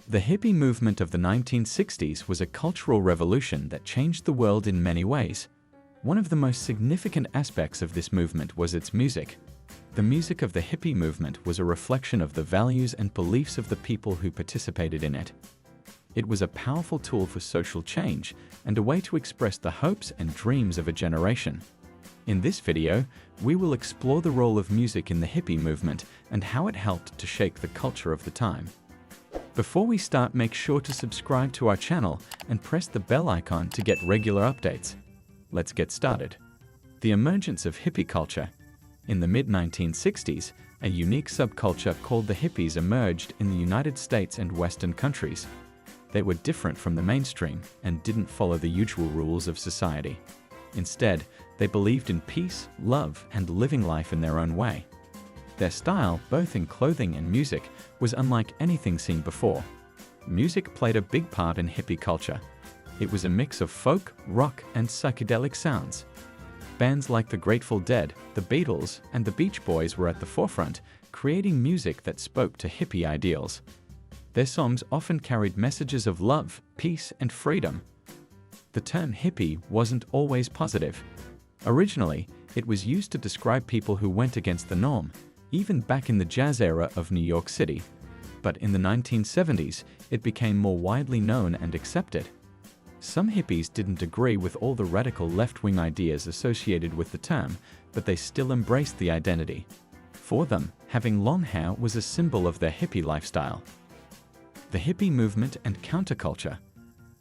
The hippie movement of the 1960s was a cultural revolution that changed the world in many ways. One of the most significant aspects of this movement was its music. The music of the hippie movement was a reflection of the values and beliefs of the people who participated in it. It was a powerful tool for social change and a way to express the hopes and dreams of a generation. In this video, we will explore the role of music in the hippie movement and how it helped to shape the culture of the time. Before we start, make sure to subscribe to our channel and press the bell icon to get regular updates. Let's get started. The emergence of hippie culture. In the mid-1960s, a unique subculture called the hippies emerged in the United States and Western countries. They were different from the mainstream and didn't follow the usual rules of society. Instead, they believed in peace, love, and living life in their own way. Their style, both in clothing and music, was unlike anything seen before. Music played a big part in hippie culture. It was a mix of folk, rock, and psychedelic sounds. Bands like the Grateful Dead, the Beatles, and the Beach Boys were at the forefront, creating music that spoke to hippie ideals. Their songs often carried messages of love, peace, and freedom. The term hippie wasn't always positive. Originally, it was used to describe people who went against the norm, even back in the jazz era of New York City. But in the 1970s, it became more widely known and accepted. Some hippies didn't agree with all the radical left-wing ideas associated with the term, but they still embraced the identity. For them, having long hair was a symbol of their hippie lifestyle. The hippie movement and counterculture.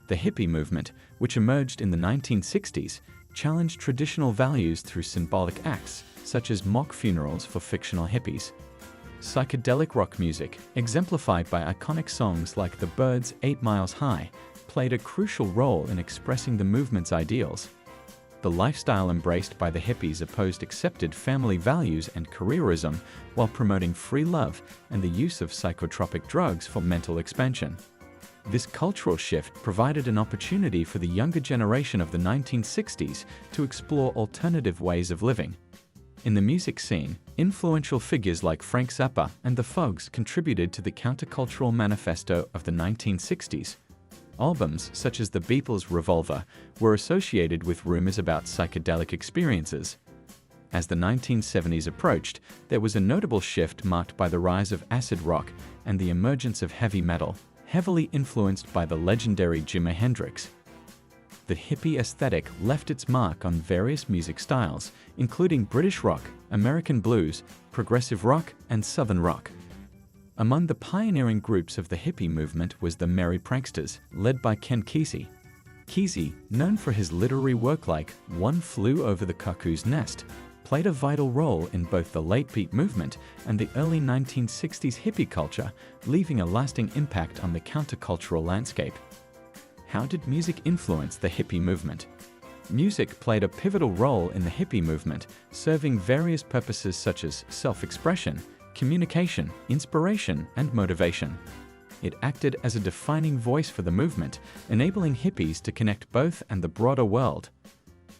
The hippie movement, which emerged in the 1960s, challenged traditional values through symbolic acts, such as mock funerals for fictional hippies. Psychedelic rock music, exemplified by iconic songs like The Byrds' 8 Miles High, played a crucial role in expressing the movement's ideals. The lifestyle embraced by the hippies opposed accepted family values and careerism while promoting free love and the use of psychotropic drugs for mental expansion. This cultural shift provided an opportunity for the younger generation of the 1960s to explore alternative ways of living. In the music scene, influential figures like Frank Zappa and the Fogs contributed to the countercultural manifesto of the 1960s. Albums such as the Beatles' Revolver were associated with rumors about psychedelic experiences. As the 1970s approached, there was a notable shift marked by the rise of acid rock and the emergence of heavy metal, heavily influenced by the legendary Jimi Hendrix. The hippie aesthetic left its mark on various music styles, including British rock, American blues, progressive rock, and southern rock. Among the pioneering groups of the hippie movement was the Merry Pranksters, led by Ken Kesey. Kesey, known for his literary work like One Flew Over the Cuckoo's Nest, played a vital role in both the late beat movement and the early 1960s hippie culture, leaving a lasting impact on the countercultural landscape. How did music influence the hippie movement? Music played a pivotal role in the hippie movement, serving various purposes such as self-expression, communication, inspiration, and motivation. It acted as a defining voice for the movement, enabling hippies to connect both and the broader world.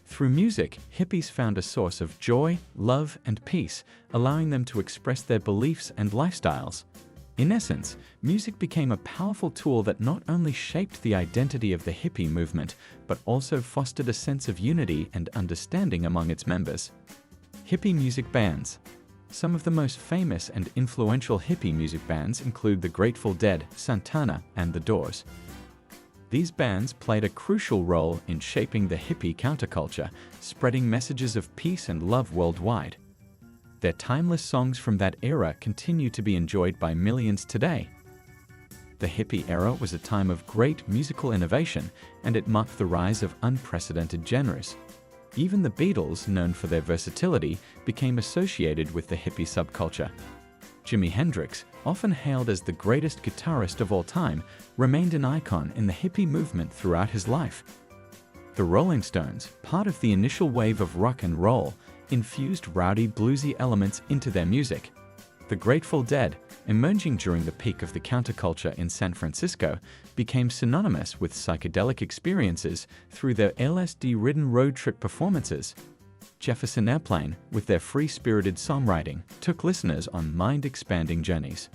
Through music, hippies found a source of joy, love, and peace, allowing them to express their beliefs and lifestyles. In essence, music became a powerful tool that not only shaped the identity of the hippie movement, but also fostered a sense of unity and understanding among its members. Hippie music bands. Some of the most famous and influential hippie music bands include the Grateful Dead, Santana, and The Doors. These bands played a crucial role in shaping the hippie counterculture, spreading messages of peace and love worldwide. Their timeless songs from that era continue to be enjoyed by millions today. The hippie era was a time of great musical innovation, and it marked the rise of unprecedented genres. Even the Beatles, known for their versatility, became associated with the hippie subculture. Jimi Hendrix, often hailed as the greatest guitarist of all time, remained an icon in the hippie movement throughout his life. The Rolling Stones, part of the initial wave of rock and roll, infused rowdy, bluesy elements into their music. The Grateful Dead, emerging during the peak of the counterculture in San Francisco, became synonymous with psychedelic experiences through their LSD-ridden road trip performances. Jefferson Airplane, with their free-spirited songwriting, took listeners on mind-expanding journeys.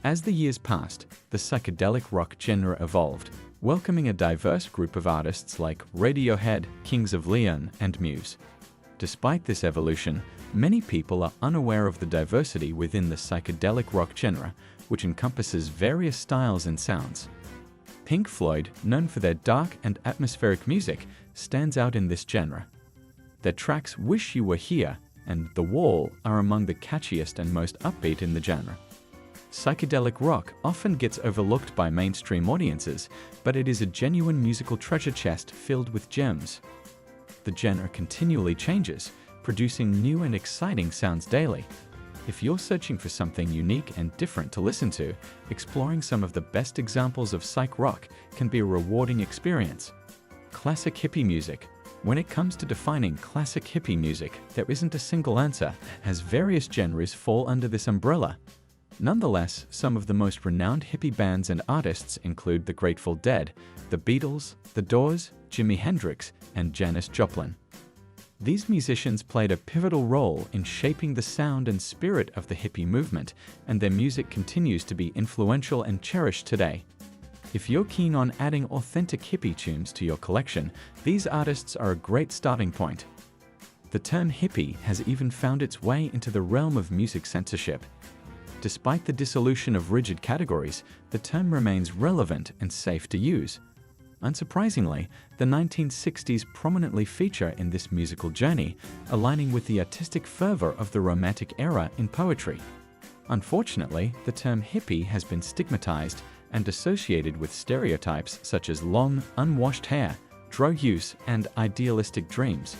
As the years passed, the psychedelic rock genre evolved, welcoming a diverse group of artists like Radiohead, Kings of Leon, and Muse. Despite this evolution, many people are unaware of the diversity within the psychedelic rock genre, which encompasses various styles and sounds. Pink Floyd, known for their dark and atmospheric music, stands out in this genre. Their tracks Wish You Were Here and The Wall are among the catchiest and most upbeat in the genre. Psychedelic rock often gets overlooked by mainstream audiences, but it is a genuine musical treasure chest filled with gems. The genre continually changes, producing new and exciting sounds daily. If you're searching for something unique and different to listen to, exploring some of the best examples of psych rock can be a rewarding experience. Classic hippie music. When it comes to defining classic hippie music, there isn't a single answer, as various genres fall under this umbrella. Nonetheless, some of the most renowned hippie bands and artists include the Grateful Dead, the Beatles, the Doors, Jimi Hendrix, and Janis Joplin. These musicians played a pivotal role in shaping the sound and spirit of the hippie movement, and their music continues to be influential and cherished today. If you're keen on adding authentic hippie tunes to your collection, these artists are a great starting point. The term hippie has even found its way into the realm of music censorship. Despite the dissolution of rigid categories, the term remains relevant and safe to use. Unsurprisingly, the 1960s prominently feature in this musical journey, aligning with the artistic fervor of the Romantic era in poetry. Unfortunately, the term hippie has been stigmatized and associated with stereotypes such as long, unwashed hair, drug use, and idealistic dreams.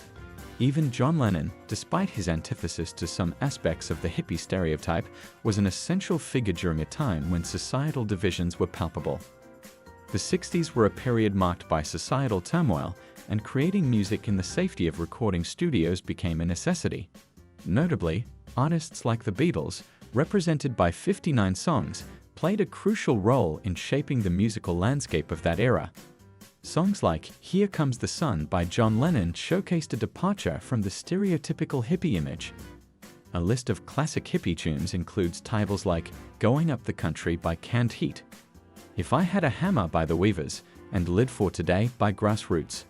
Even John Lennon, despite his antithesis to some aspects of the hippie stereotype, was an essential figure during a time when societal divisions were palpable. The 60s were a period marked by societal turmoil, and creating music in the safety of recording studios became a necessity. Notably, artists like the Beatles, represented by 59 songs, played a crucial role in shaping the musical landscape of that era. Songs like Here Comes the Sun by John Lennon showcased a departure from the stereotypical hippie image. A list of classic hippie tunes includes titles like Going Up the Country by Canned Heat, If I Had a Hammer by The Weavers, and Live for Today by Grassroots.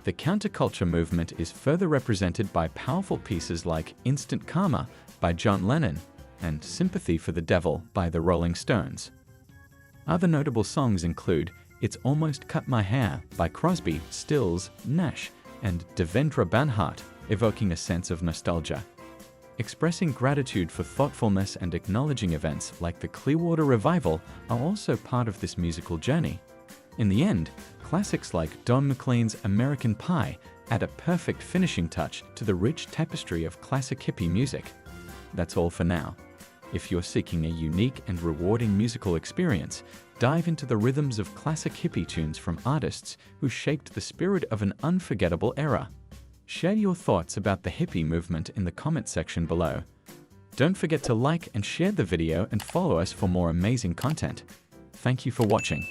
The counterculture movement is further represented by powerful pieces like Instant Karma by John Lennon and Sympathy for the Devil by the Rolling Stones. Other notable songs include It's Almost Cut My Hair by Crosby, Stills, Nash, and Devendra Banhart, evoking a sense of nostalgia. Expressing gratitude for thoughtfulness and acknowledging events like the Clearwater Revival are also part of this musical journey. In the end, classics like Don McLean's American Pie add a perfect finishing touch to the rich tapestry of classic hippie music. That's all for now. If you're seeking a unique and rewarding musical experience, dive into the rhythms of classic hippie tunes from artists who shaped the spirit of an unforgettable era. Share your thoughts about the hippie movement in the comment section below. Don't forget to like and share the video and follow us for more amazing content. Thank you for watching.